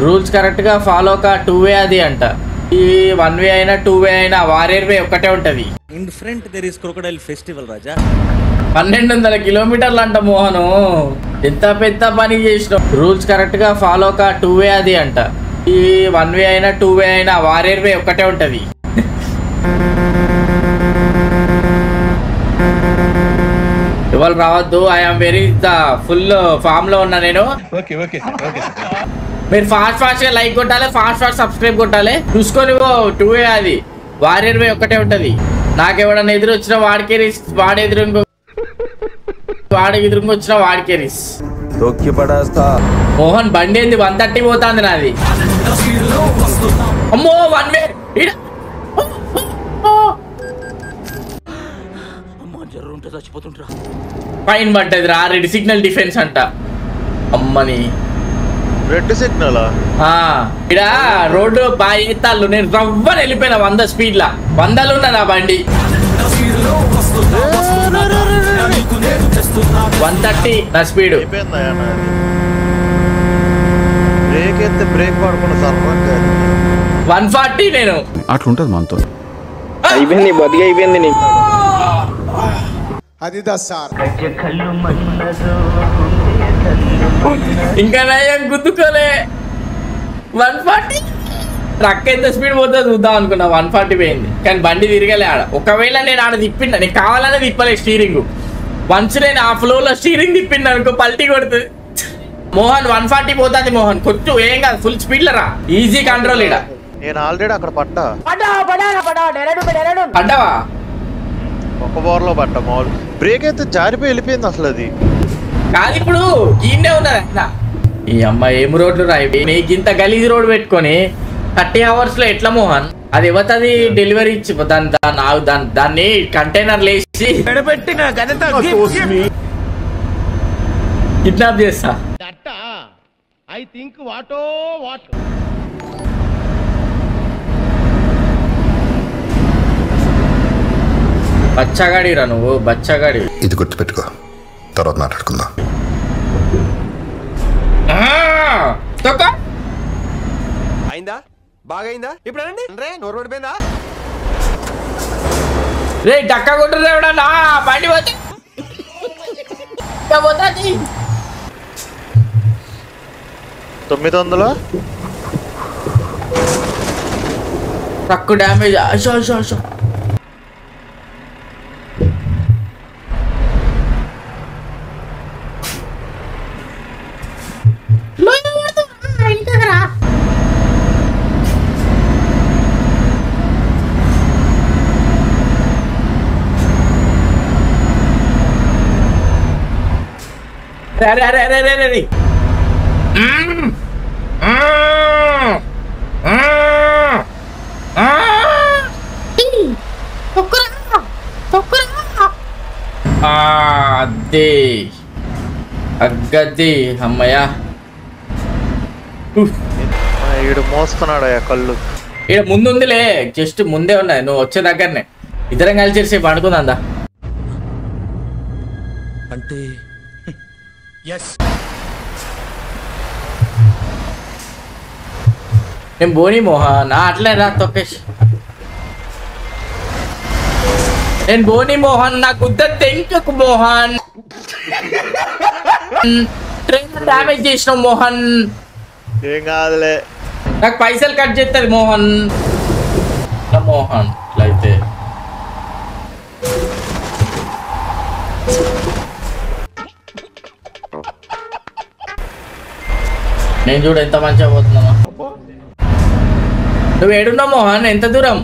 Rules correct గా follow కా 2 అది అంట. ఈ 1 అయినా 2 అయినా వారియర్ వే ఒక్కటే ఉంటది. In front there is crocodile festival రాజా. 1200 కిలోమీటర్లు అంట మోహను. ఎంత పెద్ద పని చేసినావు. రూల్స్ కరెక్ట్ గా ఫాలో కా 2 అది అంట. ఈ 1 అయినా 2 అయినా వారియర్ వే ఒక్కటే ఉంటది. ఇవాళ రావద్దు. ఐఎమ్ వెరీ ఫుల్ ఫామ్ లో ఉన్నా నేను. మీరు ఫాస్ట్ గా లైక్ కొట్టాలి, ఫాస్ట్ సబ్స్క్రైబ్ కొట్టాలి. చూసుకొని 2 అది వారియర్ వే ఒక్కటే ఉంటది. నాకెవడన్నా ఎదురు వచ్చినా వాడికే రిస్క్, వాడి ఎదురు వచ్చినా వాడికే రిస్క్. మోహన్ బండి ఏంది 130 పోతాంది నాది. అమ్మో 1 వే ఫైన్ పడ్డది రా. రెడ్ సిగ్నల్ డిఫెన్స్ అంట. అమ్మని రెడ్ సిగ్నల్ ఇక్కడ రోడ్డు బాయితాళ్ళు. నేను రవ్వని వెళ్ళిపోయినా 100 స్పీడ్ లా. 100లో ఉన్నా నా బండి. 130 నా స్పీడ్. బ్రేక్ ఎత్తే బ్రేక్ పడకుండా సర్వంగా 140 నేను. అట్లుంటది మనతో. అయిపోయింది బతికి అయిపోయింది నీకు. అది సార్ ఇంకా నయం గుద్దుకోలే. 140 ట్రక్ ఎంత స్పీడ్ పోతుందో చూద్దాం అనుకున్నా. 140 పోయింది కానీ బండి తిరగలే ఆడ. ఒకవేళ నేను ఆడ తిప్పిండా, నేను కావాలనే తిప్పలే స్టీరింగ్. వన్స్ నేను ఆ ఫ్లో లో స్టీరింగ్ తిప్పింది అనుకో పల్టీ కొడుతుంది. మోహన్ 140 పోతుంది మోహన్. కొంచెం ఏం కాదు, ఫుల్ స్పీడ్ లో రా. ఈజీ కంట్రోల్ ఇడ. నేను ఆల్రెడీ అక్కడ పడ్డా. పడ్డావా? ఒక బోర్ లో పడ్డా. మామూలు బ్రేక్ అయితే జారిపోయి వెళ్ళిపోయింది అసలు. అది కాదు ఇప్పుడు ఈయనే ఉన్నది. ఈ అమ్మాయి ఏం రోడ్లు రాయి. నీకు ఇంత గలీజ్ రోడ్ పెట్టుకొని 30 hours లో ఎట్లా మోహన్? అది ఇవ్వతుంది డెలివరీ ఇచ్చి దాన్ని కంటైనర్ లేసి కిడ్నాప్ చేస్తా. బచ్చగాడి రా నువ్వు, బచ్చగాడి. ఇది గుర్తుపెట్టుకో, తర్వాత మాట్లాడుకుందాం. అయిందా? బాగైందా? ఇప్పుడు అనండి నోరు పడిపోయిందా? రే డక్క కొట్టరు ఎవడన్నా బండి పోతే 900 ట్రక్ డ్యామేజ్. అరే అదే అగ్గది అమ్మయ్యా. ఈడు మోస్తున్నాడు కళ్ళు. ఈడ ముందుందిలే, జస్ట్ ముందే ఉన్నాయి. నువ్వు వచ్చే దగ్గరనే ఇద్దరం కలిసి సేపు అనుకుందా అంటే నేను బోని మోహన్. అట్లే రా తొక్కేసి. నేను బోని మోహన్. నాకు తెంకకు మోహన్. ట్రైన్ డ్యామేజ్ చేసినావు మోహన్. ఏం కాదులే, నాకు పైసలు కట్ చేస్తుంది మోహన్. మోహన్ అయితే నేను చూడు ఎంత మంచిగా పోతున్నావా. నువ్వు ఏడున్నావు మోహన్? ఎంత దూరం?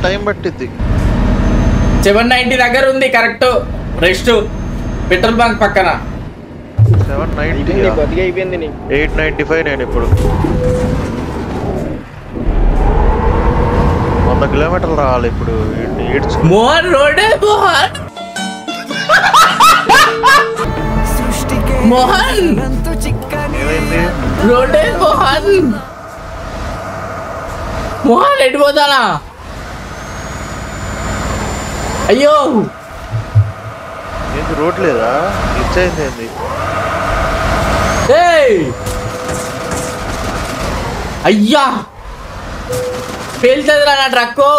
టైం పట్టిద్ది. 790 దగ్గర ఉంది కరెక్ట్. రెస్ట్ పెట్రోల్ బంక్ పక్కన. 790 బతికి అయిపోయింది నీకు. 895 నేను ఇప్పుడు 100 కిలోమీటర్లు రావాలి ఇప్పుడు. మోహన్ రోడే మోహన్. మోహన్ రోడే మోహన్. మోహన్ ఎడిపోతానా? అయ్యో ఏంటి రోడ్ లేదా? టచ్ అయింది. అయ్యా పేల్చదురా నా ట్రక్కు,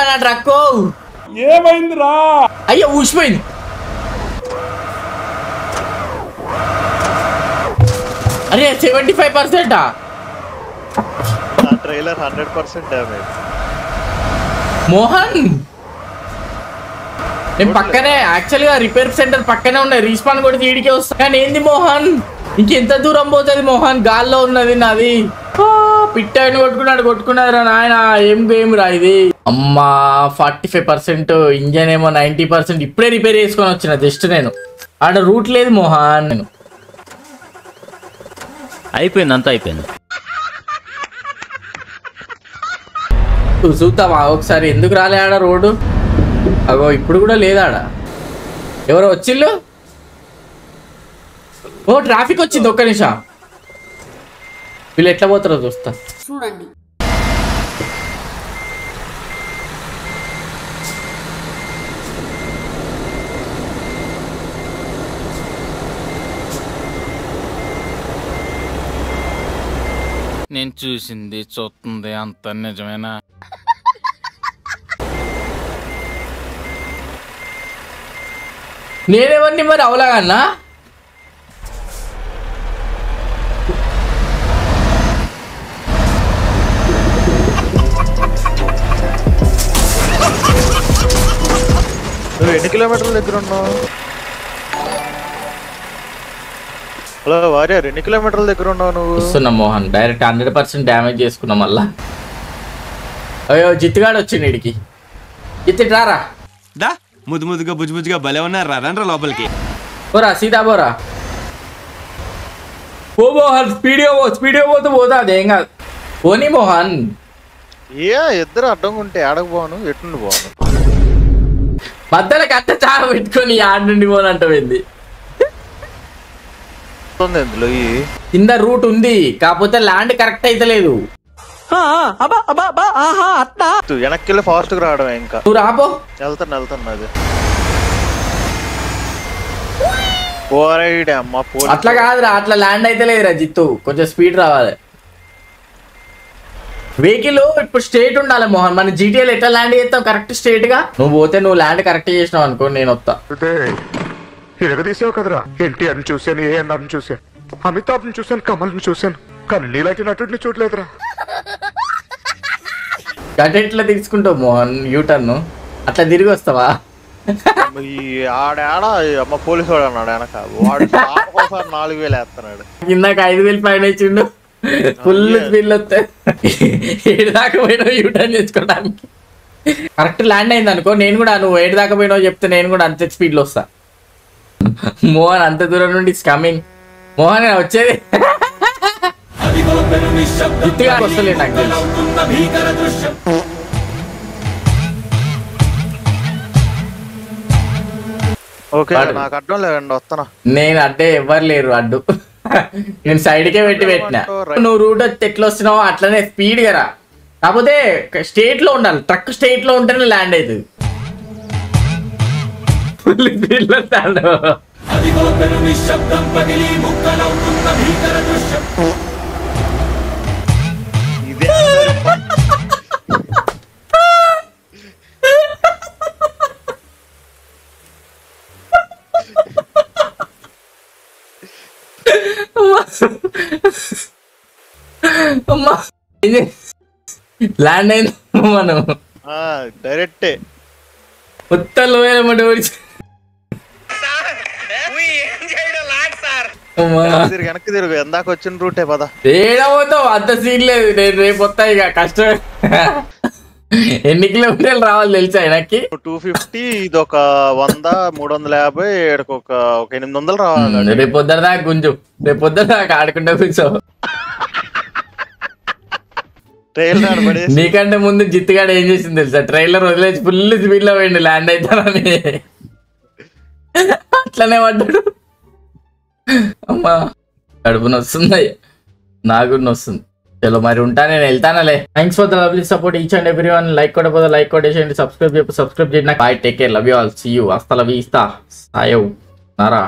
నా ట్రక్కు ఏమైందిరా? అయ్యో ఊసిపోయింది. అరే 75%. Trailer 100% damage. మోహన్ నేను పక్కనే యాక్చువల్ గా రిపేర్ సెంటర్ పక్కనే ఉన్నాయి, రీస్పాన్ కూడా తీడికే వస్తా. కానీ ఏంది మోహన్ ఇంకెంత దూరం పోతుంది మోహన్? గాల్లో ఉన్నది నాది. పిట్టాయిని కొట్టుకున్నాడు రా నాయన. ఏం గేమ్ రా ఇది. అమ్మా 45%, ఇంజన్ ఏమో 90%. ఇప్పుడే రిపేర్ చేసుకొని వచ్చిన జస్ట్ నేను. ఆడ రూట్ లేదు మోహన్. నేను అయిపోయింది, అంతా అయిపోయింది. చూద్దామా ఒకసారి ఎందుకు రాలే ఆడ రోడ్డు? అగో ఇప్పుడు కూడా లేదాడ. ఎవరో వచ్చిళ్ళు. ఓ ట్రాఫిక్ వచ్చింది, ఒక్క నిమిషం. వీళ్ళు ఎట్లా పోతారో చూస్తా. చూడండి నేను చూసింది చూస్తుంది అంత నిజమేనా? నేనేవన్నీ మరి అవలాగన్నా? నువ్వు ఎన్ని కిలోమీటర్ల దగ్గర ఉన్నావు? హలో వారియర్, ఎన్ని కిలోమీటర్ల దగ్గర ఉన్నావు నువ్వు? వస్తున్నా మోహన్. డైరెక్ట్ 100% డ్యామేజ్ చేసుకున్నాం మళ్ళా. అయ్యో జిత్తుగాడు వచ్చింది ఇడికి. జిత్తు రారా. దా ముద్దుగా బుజ్జుగా భలే ఉన్నారు. రండ్రా లోపలికి. పోరా సీదా పోరా. ఓ మోహన్ స్పీడ్గా పోతా అదేం కాదు. పోనీ మోహన్. ఇద్దరు అడ్డంగా ఉంటే ఆడకపోను, ఎట్నుండి పోను. మధ్యలో కట్ట చావ పెట్టుకొని ఆడ నుండి పోనంటది. ఇందులో కింద రూట్ ఉంది, కాకపోతే ల్యాండ్ కరెక్ట్ అయితే లేదు. వెనక్కి ఫాస్ట్ గా రావడమే. ఇంకా నువ్వు రాపో. వెళ్తున్నా అది. అట్లా కాదురా, అట్లా ల్యాండ్ అయితే లేదురా జిత్తు. కొంచెం స్పీడ్ రావాలి. వెహికల్ ఇప్పుడు స్ట్రేట్ ఉండాలి మోహన్. మన జీటీఎల్ ఎట్లా ల్యాండ్ చేస్తావు కరెక్ట్ స్ట్రేట్ గా? నువ్వు పోతే నువ్వు ల్యాండ్ కరెక్ట్ చేసినావు అనుకో, నేను వస్తా. తీసావు కదరా. ఎన్టీఆర్ని చూశాను, ఏఎన్ఆర్ని చూశాను, అమితాబ్ని చూశాను, కమల్ని చూశాను, కానీ నీలాంటి నటుడిని చూడలేదురా. ఎట్లా తీసుకుంటావు మోహన్ యూటర్న్? అట్లా తిరిగి వస్తావా? ఆడాడ అమ్మ పోలీసు వాడు అన్నాడు వెనక. వాడు 4000 వేస్తున్నాడు. ఇందాక 5000 పైన ఇచ్చిండు. ఫుల్ స్పీడ్ వస్తాయి. ఏడు దాకా పోయినావు యూటర్న్ చేసుకోవడానికి. కరెక్ట్ ల్యాండ్ అయింది అనుకో, నేను కూడా నువ్వు ఏడు దాకా పోయినావు చెప్తే నేను కూడా అంతే స్పీడ్ లో వస్తా. మోహన్ అంత దూరం నుండి కమింగ్. మోహన్ వచ్చేది జిత్తుగా వస్తలేదు నాకు తెలుసు. నాకు అడ్డం లేదండి, వస్తానా. నేను అడ్డే ఎవ్వరు లేరు అడ్డు. నేను సైడ్కే పెట్టినా. నువ్వు రూట్ వచ్చి ఎట్లా వస్తున్నావు అట్లనే స్పీడ్ గా రా. కాకపోతే స్టేట్ లో ఉండాలి. ట్రక్ స్టేట్ లో ఉంటేనే ల్యాండ్ అవుతుంది. ఫుల్ స్పీడ్ లో ల్యాండ్. ల్యాండ్ అయింది మనం డైరెక్టే. మొత్తం లోయలమ్మటి వెనక్కి తిరుగు. ఎందాక వచ్చిన రూటే పద. ఏడవుతావు, అంత సీన్ లేదు. నేను రేపు వస్తా ఇక. కష్టం. ఎన్ని కిలోమీటర్లు రావాలి తెలుసా వెనక్కి? 250, ఇది ఒక 100, 350, ఏడుకు ఒక 800 రావాలి. రేపు పొద్దున దాకా గుంజు. రేపు పొద్దున దాకా ఆడుకుంటా కూర్చో. నీకంటే ముందు జిత్తుగాడు ఏం చేసింది తెలుసా? ట్రైలర్ వదిలేసి ఫుల్ స్పీడ్ లో పోయిండు ల్యాండ్ అవుతానని. అట్లనే పడ్డాడు. అమ్మా కడుపు నొస్తుంది, నాకు నొస్తుంది. చలో మరి ఉంటా, నేను వెళ్తానలే. Thanks for the lovely support each and every one. Like కొట్టకపోతే లైక్ కొట్టేసేయండి, సబ్స్క్రైబ్ చేయండి. Bye, take care, love you all, see you, హస్తా లవ్ ఇస్తా సాయవ్ నారా.